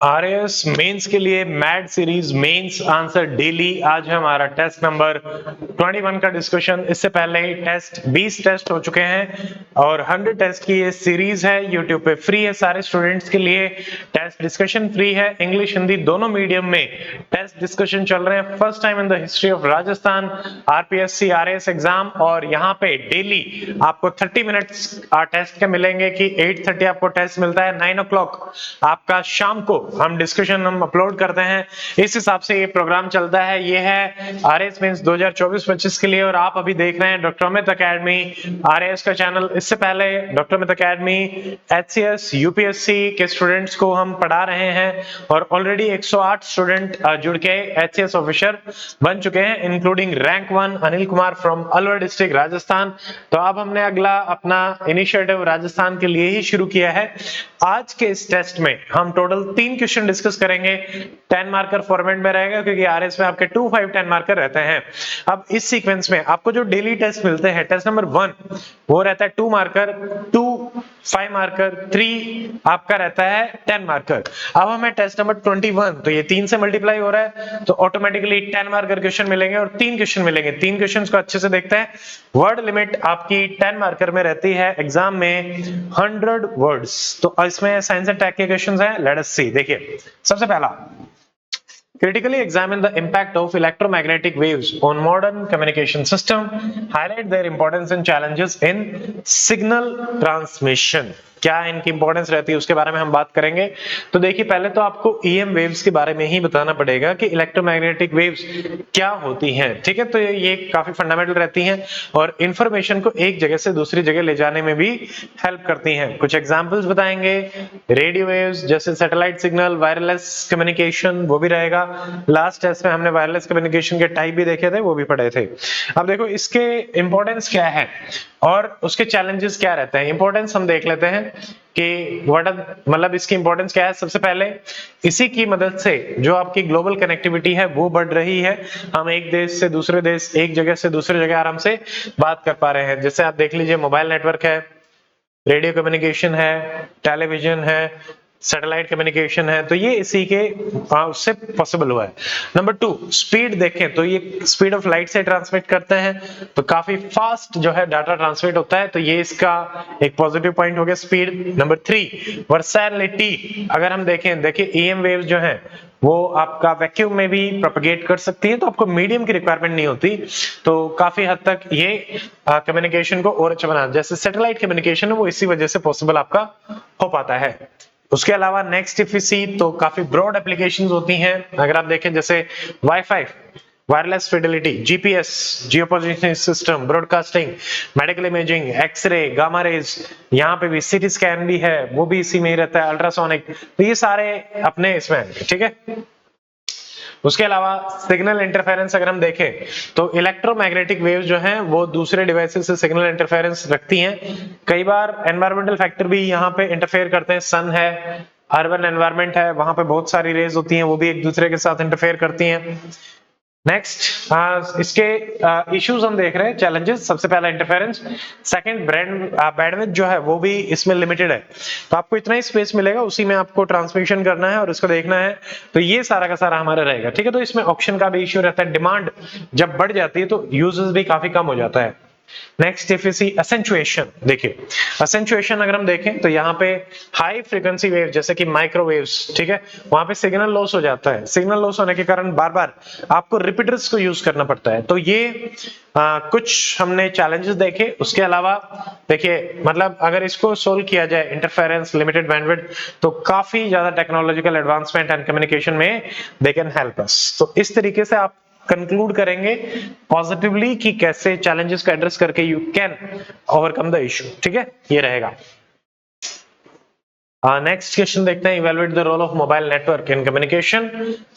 RAS mains के लिए MAD series mains answer daily. आज है हमारा टेस्ट नंबर 21 का डिस्कशन। इससे पहले ही 20 टेस्ट हो चुके हैं और 100 टेस्ट की ये सीरीज है, यूट्यूब पे फ्री है सारे स्टूडेंट्स के लिए। टेस्ट डिस्कशन फ्री है, इंग्लिश हिंदी दोनों मीडियम में टेस्ट डिस्कशन चल रहे हैं। First time in the history of Rajasthan RPSC RAS exam. और यहाँ पे डेली आपको 30 मिनट्स टेस्ट के मिलेंगे कि 8:30 आपको टेस्ट मिलता है, 9 o'clock आपका शाम को हम डिस्कशन अपलोड करते हैं। इस हिसाब से ये प्रोग्राम चलता है। ये है आरएएस मेंस 2024-25 के लिए और आप अभी देख रहे हैं डॉक्टर अमित अकेडमी आरएएस का चैनल। इससे पहले doctor Amit academy HCS UPSC के स्टूडेंट्स को हम पढ़ा रहे हैं और ऑलरेडी 108 स्टूडेंट जुड़ के एचसीएस ऑफिसर बन चुके हैं, including rank 1 Anil Kumar from Alwar district Rajasthan. तो अब हमने अगला अपना इनिशिएटिव राजस्थान के लिए ही शुरू किया है। आज के इस टेस्ट में हम टोटल 3 क्वेश्चन डिस्कस करेंगे। 10 मार्कर फॉर्मेट में रहेगा क्योंकि आरएस में आपके 2, 5, 10 मार्कर रहते हैं। अब इस सीक्वेंस में आपको जो डेली टेस्ट मिलते हैं, टेस्ट नंबर 1 वो रहता है 2 मार्कर, 2 5 मार्कर, 3 आपका रहता है 10 मार्कर। अब हमें टेस्ट नंबर 21, तो ये 3 से मल्टीप्लाई हो रहा है तो ऑटोमेटिकली 10 मार्कर क्वेश्चन मिलेंगे और 3 क्वेश्चन मिलेंगे। 3 क्वेश्चंस को अच्छे से देखते हैं। वर्ड लिमिट आपकी 10 मार्कर में रहती है एग्जाम में 100 वर्ड्स। तो इसमें साइंस एंड टेक के क्वेश्चंस हैं। लेट अस सी। देखिए सबसे पहला, critically examine the impact of electromagnetic waves on modern communication system, highlight their importance and challenges in signal transmission। क्या इनकी इंपॉर्टेंस रहती है उसके बारे में हम बात करेंगे। तो देखिए पहले तो आपको ईएम वेव्स के बारे में ही बताना पड़ेगा कि इलेक्ट्रोमैग्नेटिक वेव्स क्या होती हैं, ठीक है। तो ये काफी फंडामेंटल रहती हैं और इंफॉर्मेशन को एक जगह से दूसरी जगह ले जाने में भी हेल्प करती हैं। कुछ एग्जांपल्स बताएंगे, रेडियो वेव्स जैसे सैटेलाइट सिग्नल, वायरलेस कम्युनिकेशन वो भी रहेगा। लास्ट टेस्ट में हमने वायरलेस कम्युनिकेशन के टाइप भी देखे थे, वो भी पढ़े थे। अब देखो इसके इंपॉर्टेंस क्या है और उसके चैलेंजेस क्या रहते हैं। इंपॉर्टेंस हम देख लेते हैं कि मतलब इसकी इंपॉर्टेंस क्या है। सबसे पहले इसी की मदद से जो आपकी ग्लोबल कनेक्टिविटी है वो बढ़ रही है। हम एक देश से दूसरे देश, एक जगह से दूसरी जगह आराम से बात कर पा रहे हैं। जैसे आप देख लीजिए मोबाइल नेटवर्क है, रेडियो कम्युनिकेशन है, टेलीविजन है, सैटेलाइट कम्युनिकेशन है, तो ये इसी के उससे पॉसिबल हुआ है। नंबर 2, स्पीड देखें तो ये स्पीड ऑफ लाइट से ट्रांसमिट करते हैं तो काफी फास्ट जो है डाटा ट्रांसमिट होता है, तो ये इसका एक पॉजिटिव पॉइंट हो गया स्पीड। नंबर 3, वर्सैटिलिटी। अगर हम देखें, देखिए ईएम वेव्स जो है वो आपका वैक्यूम में भी प्रोपेगेट कर सकती है, तो आपको मीडियम की रिक्वायरमेंट नहीं होती। तो काफी हद तक ये कम्युनिकेशन को और अच्छा बना, जैसे सैटेलाइट कम्युनिकेशन है वो इसी वजह से पॉसिबल आपका हो पाता है। उसके अलावा नेक्स्ट इफ यू सी तो काफी ब्रॉड एप्लीकेशंस होती हैं। अगर आप देखें जैसे wifi, wireless fidelity, GPS, geopositioning system, broadcasting, medical imaging, x ray, gamma rays, यहाँ पे भी सिटी स्कैन भी है वो भी इसी में ही रहता है, अल्ट्रासोनिक, तो ये सारे अपने इसमें, ठीक है। उसके अलावा सिग्नल इंटरफेरेंस अगर हम देखें तो इलेक्ट्रोमैग्नेटिक वेव्स जो हैं वो दूसरे डिवाइसेस से सिग्नल इंटरफेरेंस रखती हैं। कई बार एनवायरमेंटल फैक्टर भी यहाँ पे इंटरफेयर करते हैं। सन है, अर्बन एनवायरनमेंट है, वहां पे बहुत सारी रेज होती हैं, वो भी एक दूसरे के साथ इंटरफेयर करती हैं। नेक्स्ट इसके इश्यूज हम देख रहे हैं, चैलेंजेस। सबसे पहला इंटरफेरेंस, सेकंड बैंडविड्थ जो है वो भी इसमें लिमिटेड है, तो आपको इतना ही स्पेस मिलेगा, उसी में आपको ट्रांसमिशन करना है और इसको देखना है, तो ये सारा का सारा हमारा रहेगा, ठीक है। तो इसमें ऑप्शन का भी इश्यू रहता है, डिमांड जब बढ़ जाती है तो यूजेस भी काफी कम हो जाता है। नेक्स्ट इफ यू सी एसेंचुएशन, देखिए एसेंचुएशन अगर हम देखें तो यहाँ पे हाई फ्रीक्वेंसी वेव जैसे कि माइक्रोवेव्स, ठीक है, वहां पे सिग्नल लॉस हो जाता है। सिग्नल लॉस होने के कारण बार बार आपको रिपीटर्स को यूज करना पड़ता है, तो ये कुछ हमने चैलेंजेस देखे। उसके अलावा देखिए मतलब अगर इसको सोल्व किया जाए, इंटरफेरेंस, लिमिटेड बैंडविड्थ, तो काफी ज्यादा टेक्नोलॉजिकल एडवांसमेंट एंड कम्युनिकेशन में दे कैन हेल्प अस। तो इस तरीके से आप कंक्लूड करेंगे पॉजिटिवली कि कैसे चैलेंजेस को एड्रेस करके you can overcome the issue, ठीक है, ये रहेगा। नेक्स्ट क्वेश्चन देखते हैं, evaluate the role of mobile network in communication.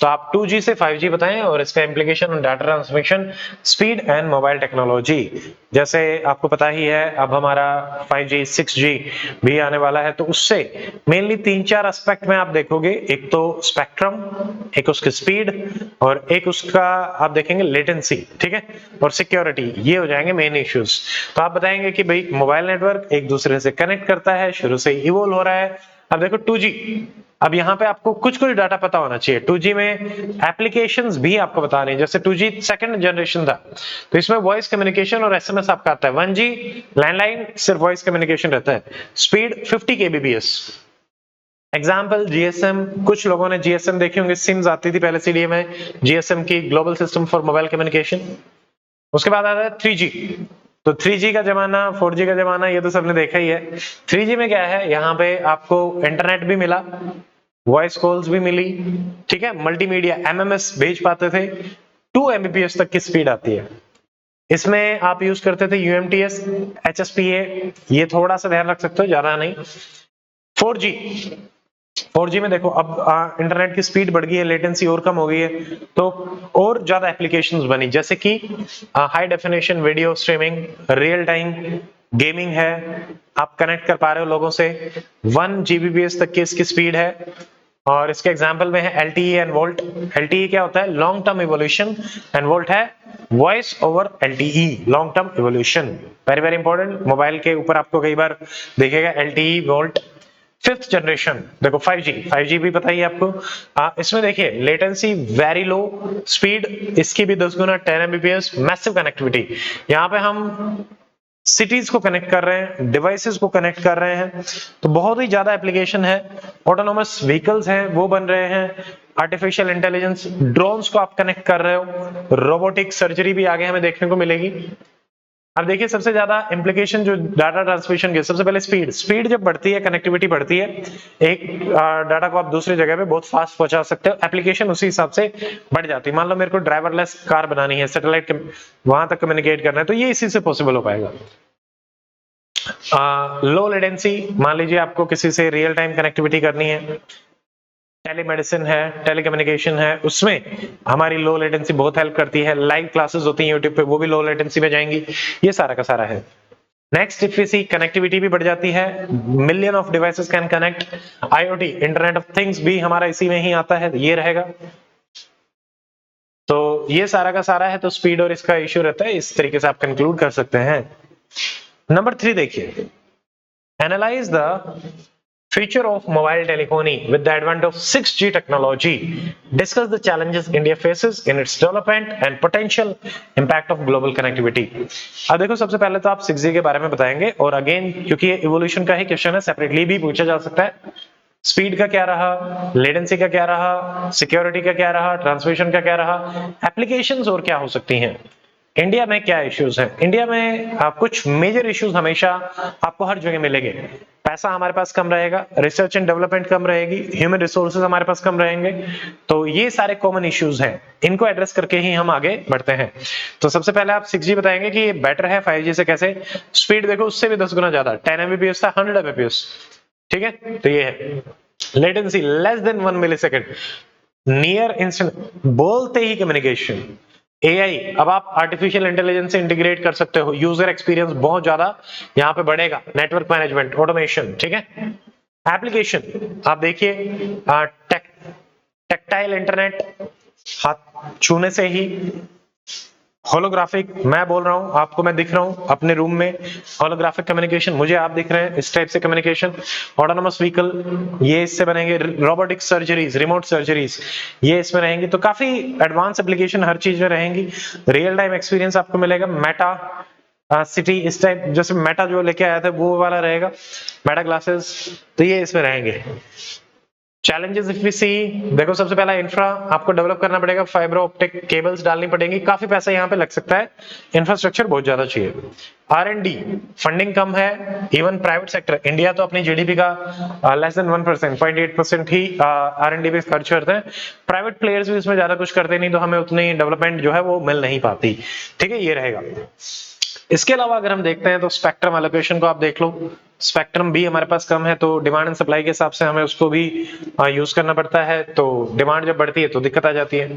तो आप 2G से 5G बताएं और इसका implication on data transmission, speed and mobile technology. जैसे आपको पता ही है अब हमारा 5G 6G भी आने वाला है, तो उससे मेनली 3-4 एस्पेक्ट में आप देखोगे। एक तो स्पेक्ट्रम, एक उसकी स्पीड और एक उसका आप देखेंगे लेटेंसी, ठीक है, और सिक्योरिटी, ये हो जाएंगे मेन इश्यूज। तो आप बताएंगे कि भाई मोबाइल नेटवर्क एक दूसरे से कनेक्ट करता है, शुरू से इवॉल्व हो रहा है। अब देखो 2G अब यहाँ पे आपको कुछ कुछ डाटा पता होना चाहिए। 2G में एप्लीकेशंस भी आपको बता रहे हैं, जैसे 2G सेकंड जनरेशन था तो इसमें वॉइस कम्युनिकेशन और एसएमएस आपका आता है। 1G लैंडलाइन सिर्फ वॉइस कम्युनिकेशन रहता है, स्पीड 50 kbps। एग्जाम्पल जीएसएम, कुछ लोगों ने जीएसएम देखी होंगे, सिम्स आती थी पहले सीडीए में, जीएसएम की global system for mobile communication. उसके बाद आता है 3G, तो 3G का जमाना, 4G का जमाना, ये तो सबने देखा ही है। 3G में क्या है, यहाँ पे आपको इंटरनेट भी मिला, वॉइस कॉल्स भी मिली, ठीक है, मल्टीमीडिया एमएमएस भेज पाते थे, 2 Mbps तक की स्पीड आती है। इसमें आप यूज करते थे यूएमटीएस, HSPA, ये थोड़ा सा ध्यान रख सकते हो, ज्यादा नहीं। 4G, 4G में देखो अब इंटरनेट की स्पीड बढ़ गई है, लेटेंसी और कम हो गई है, तो और ज्यादा एप्लीकेशंस बनी, जैसे कि high definition video streaming, real time gaming है, आप कनेक्ट कर पा रहे हो लोगों से, 1 Gbps तक की इसकी स्पीड है। और इसके एग्जांपल में है LTE एंड वोल्ट। LTE क्या होता है, long term evolution, and VoLTE है voice over LTE, long term evolution. Very very important, mobile के ऊपर आपको कई बार देखेगा LTE वोल्ट। 5th जनरेशन देखो 5G, 5G भी पता ही आपको। इसमें देखिए लेटेंसी वेरी लो, स्पीड इसकी भी 10 गुना, 10 Mbps, मैसिव कनेक्टिविटी। यहाँ पे हम सिटीज को कनेक्ट कर रहे हैं, डिवाइसेस को कनेक्ट कर रहे हैं, तो बहुत ही ज्यादा एप्लीकेशन है। ऑटोनोमस व्हीकल्स हैं वो बन रहे हैं, आर्टिफिशियल इंटेलिजेंस, ड्रोन्स को आप कनेक्ट कर रहे हो, रोबोटिक सर्जरी भी आगे हमें देखने को मिलेगी। अब देखिए सबसे ज्यादा इंप्लीकेशन जो डाटा ट्रांसमिशन की, सबसे पहले स्पीड जब बढ़ती है, कनेक्टिविटी बढ़ती है, एक डाटा को आप दूसरी जगह पे बहुत फास्ट पहुंचा सकते हो, एप्लीकेशन उसी हिसाब से बढ़ जाती है। मान लो मेरे को ड्राइवरलेस कार बनानी है, सैटेलाइट वहां तक कम्युनिकेट करना है, तो ये इसी से पॉसिबल हो पाएगा। लो लेटेंसी, मान लीजिए आपको किसी से रियल टाइम कनेक्टिविटी करनी है, टेलीमेडिसिन है, टेलीकम्युनिकेशन है, उसमें हमारी लो लेटेंसी बहुत हेल्प करती है। लाइव क्लासेस होती हैं यूट्यूब पे, वो भी लो लेटेंसी में जाएंगी। ये सारा का सारा है। Next if we see, connectivity भी बढ़ जाती है, million of devices can connect, IoT internet of things भी हमारा इसी में ही आता है, ये रहेगा। तो ये सारा का सारा है, तो स्पीड और इसका इश्यू रहता है, इस तरीके से आप कंक्लूड कर सकते हैं। नंबर 3 देखिए, analyse the future of mobile telephony with the advent of 6G technology, discuss the challenges India faces in its development and potential impact of global connectivity। अब देखो सबसे पहले तो आप 6G के बारे में बताएंगे, और अगेन क्योंकि ये इवोल्यूशन का ही क्वेश्चन है, सेपरेटली भी पूछा जा सकता है। स्पीड का क्या रहा, लेटेंसी का क्या रहा, सिक्योरिटी का क्या रहा, ट्रांसमिशन का क्या रहा, एप्लीकेशंस और क्या हो सकती हैं, इंडिया में क्या इश्यूज हैं। इंडिया में कुछ मेजर इश्यूज हमेशा आपको हर जगह मिलेंगे। पैसा हमारे पास कम रहेगा, रिसर्च एंड डेवलपमेंट कम रहेगी, ह्यूमन रिसोर्सेज हमारे पास कम रहेंगे, तो ये सारे कॉमन इश्यूज हैं, इनको एड्रेस करके ही हम आगे बढ़ते हैं। तो सबसे पहले आप 6G बताएंगे कि ये बेटर है 5G से कैसे। स्पीड देखो उससे भी 10 गुना ज्यादा, 10 Mbps था 100 Mbps, ठीक है, तो ये है। Latency less than 1 millisecond, near instant, बोलते ही कम्युनिकेशन। AI, अब आप आर्टिफिशियल इंटेलिजेंस से इंटीग्रेट कर सकते हो, यूजर एक्सपीरियंस बहुत ज्यादा यहाँ पे बढ़ेगा, नेटवर्क मैनेजमेंट, ऑटोमेशन, ठीक है। एप्लीकेशन आप देखिए, टेक्टाइल इंटरनेट, हाथ छूने से ही, होलोग्राफिक, मैं बोल रहा हूं आपको, मैं दिख रहा हूं अपने रूम में, होलोग्राफिक कम्युनिकेशन, मुझे आप दिख रहे हैं, इस टाइप से कम्युनिकेशन। ऑटोनोमस व्हीकल, ये इससे बनेंगे। रोबोटिक सर्जरीज, रिमोट सर्जरीज, ये इसमें रहेंगी। तो काफी एडवांस एप्लीकेशन हर चीज में रहेंगी। रियल टाइम एक्सपीरियंस आपको मिलेगा। मेटा सिटी, इस टाइप, जैसे मेटा जो लेके आया था वो वाला रहेगा, मेटा ग्लासेस, तो ये इसमें रहेंगे। चैलेंजेस इफ वी सी, देखो सबसे पहला इंफ्रा आपको डेवलप करना पड़ेगा, फाइबर ऑप्टिक केबल्स डालनी पड़ेंगी, काफी पैसा यहाँ पे लग सकता है, इंफ्रास्ट्रक्चर बहुत ज्यादा चाहिए। R&D फंडिंग कम है, इवन प्राइवेट सेक्टर, इंडिया तो अपनी जीडीपी का लेस देन 1%, 0.8% ही R&D पे खर्च करते हैं। प्राइवेट प्लेयर्स भी इसमें ज्यादा कुछ करते नहीं, तो हमें उतनी डेवलपमेंट जो है वो मिल नहीं पाती, ठीक है, ये रहेगा। इसके अलावा अगर हम देखते हैं तो स्पेक्ट्रम एलोकेशन को आप देख लो, स्पेक्ट्रम भी हमारे पास कम है, तो डिमांड एंड सप्लाई के हिसाब से हमें उसको भी यूज करना पड़ता है, तो डिमांड जब बढ़ती है तो दिक्कत आ जाती है।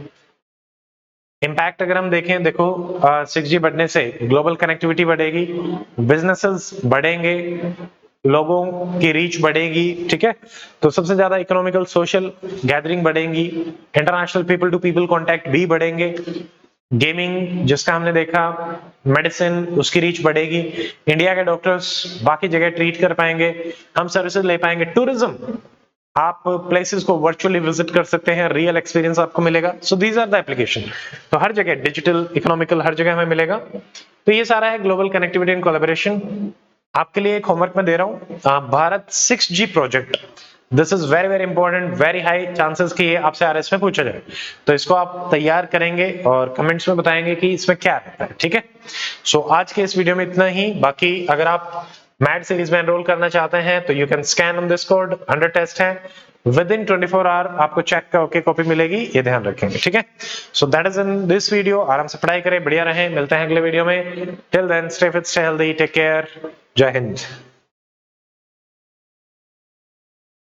इम्पैक्ट अगर हम देखें, देखो 6G बढ़ने से ग्लोबल कनेक्टिविटी बढ़ेगी, बिजनेसेस बढ़ेंगे, लोगों की रीच बढ़ेगी, ठीक है, तो सबसे ज्यादा इकोनॉमिकल सोशल गैदरिंग बढ़ेंगी, international people to people contact भी बढ़ेंगे, गेमिंग जिसका हमने देखा, मेडिसिन उसकी रीच बढ़ेगी, इंडिया के डॉक्टर्स बाकी जगह ट्रीट कर पाएंगे, हम सर्विसेज ले पाएंगे, टूरिज्म आप प्लेसेस को वर्चुअली विजिट कर सकते हैं, रियल एक्सपीरियंस आपको मिलेगा। So these are the application. तो हर जगह डिजिटल, इकोनॉमिकल, हर जगह हमें मिलेगा। तो ये सारा है ग्लोबल कनेक्टिविटी एंड कोलैबोरेशन। आपके लिए एक होमवर्क मैं दे रहा हूं, Bharat 6G project. This is very very important, very high chances कि ये आपसे आरएस में पूछा जाए। तो इसको आप तैयार करेंगे और कमेंट्स में बताएंगे कि इसमें क्या रहता है, ठीक है। सो आज के इस वीडियो में इतना ही। बाकी अगर आप मैड सीरीज में एनरोल करना चाहते हैं तो you can scan on this code, 100 test है, विद इन 24 आवर आपको चेक करके कॉपी मिलेगी, ये ध्यान रखेंगे, ठीक है। So that is in this video. आराम से पढ़ाई करें, बढ़िया रहें, मिलते हैं अगले वीडियो में। Till then stay fit, stay healthy, take care, Jai Hind.